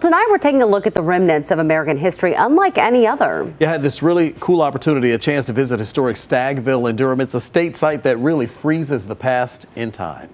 Tonight we're taking a look at the remnants of American history unlike any other. You had this really cool opportunity, a chance to visit historic Stagville in Durham. It's a state site that really freezes the past in time.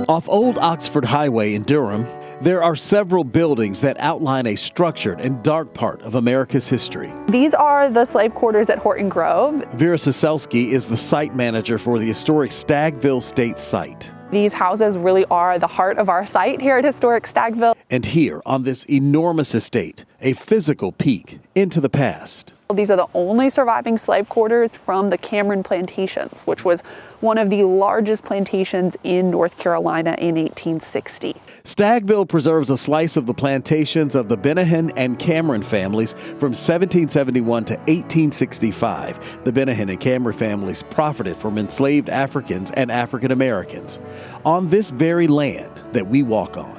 Off Old Oxford Highway in Durham, there are several buildings that outline a structured and dark part of America's history. These are the slave quarters at Horton Grove. Vera Siselski is the site manager for the historic Stagville State Site. These houses really are the heart of our site here at Historic Stagville. And here on this enormous estate, a physical peek into the past. These are the only surviving slave quarters from the Cameron plantations, which was one of the largest plantations in North Carolina in 1860. Stagville preserves a slice of the plantations of the Benahan and Cameron families from 1771 to 1865. The Benahan and Cameron families profited from enslaved Africans and African Americans on this very land that we walk on.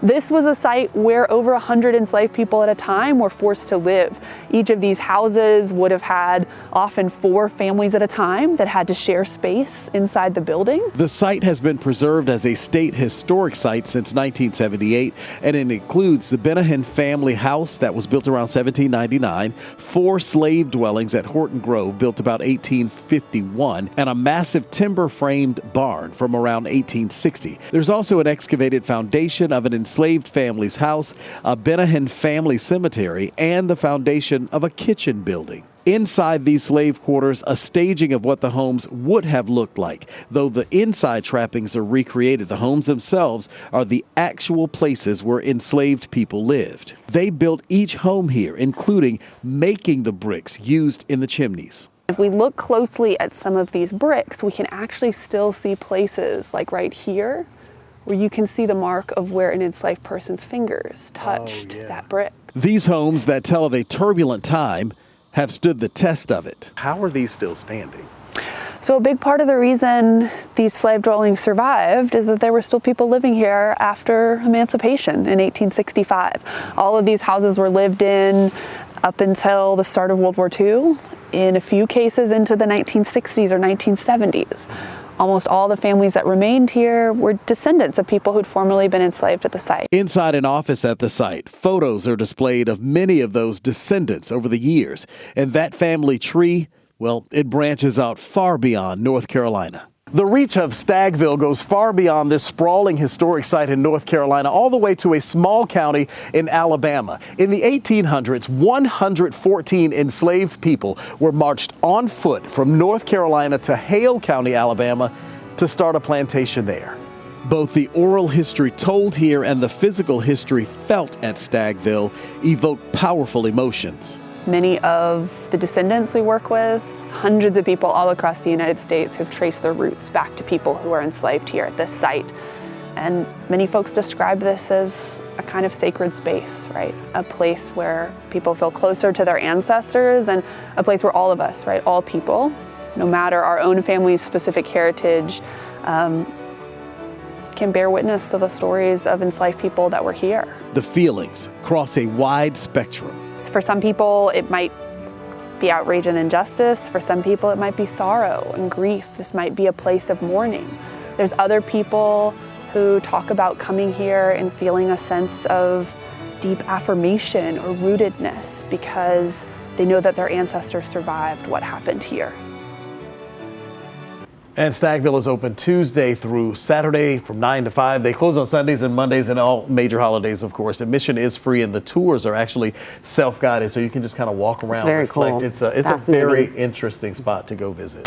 This was a site where over 100 enslaved people at a time were forced to live. Each of these houses would have had often 4 families at a time that had to share space inside the building. The site has been preserved as a state historic site since 1978, and it includes the Benahan family house that was built around 1799, 4 slave dwellings at Horton Grove built about 1851, and a massive timber-framed barn from around 1860. There's also an excavated foundation of an enslaved family's house, a Benahan family cemetery, and the foundation of a kitchen building. Inside these slave quarters, a staging of what the homes would have looked like. Though the inside trappings are recreated, the homes themselves are the actual places where enslaved people lived. They built each home here, including making the bricks used in the chimneys. If we look closely at some of these bricks, we can actually still see places like right here, where you can see the mark of where an enslaved person's fingers touched that brick. These homes that tell of a turbulent time have stood the test of it. How are these still standing? So a big part of the reason these slave dwellings survived is that there were still people living here after emancipation in 1865. All of these houses were lived in up until the start of World War II, in a few cases into the 1960s or 1970s. Almost all the families that remained here were descendants of people who'd formerly been enslaved at the site. Inside an office at the site, photos are displayed of many of those descendants over the years. And that family tree, well, it branches out far beyond North Carolina. The reach of Stagville goes far beyond this sprawling historic site in North Carolina, all the way to a small county in Alabama. In the 1800s, 114 enslaved people were marched on foot from North Carolina to Hale County, Alabama, to start a plantation there. Both the oral history told here and the physical history felt at Stagville evoke powerful emotions. Many of the descendants we work with, hundreds of people all across the United States who've traced their roots back to people who are enslaved here at this site. And many folks describe this as a kind of sacred space, right? A place where people feel closer to their ancestors, and a place where all of us, right, all people, no matter our own family's specific heritage, can bear witness to the stories of enslaved people that were here. The feelings cross a wide spectrum. For some people, it might be outrage and injustice. For some people, it might be sorrow and grief. This might be a place of mourning. There's other people who talk about coming here and feeling a sense of deep affirmation or rootedness because they know that their ancestors survived what happened here. And Stagville is open Tuesday through Saturday from 9 to 5. They close on Sundays and Mondays and all major holidays, of course. Admission is free, and the tours are actually self-guided, so you can just kind of walk around. It's very cool. It's a very interesting spot to go visit.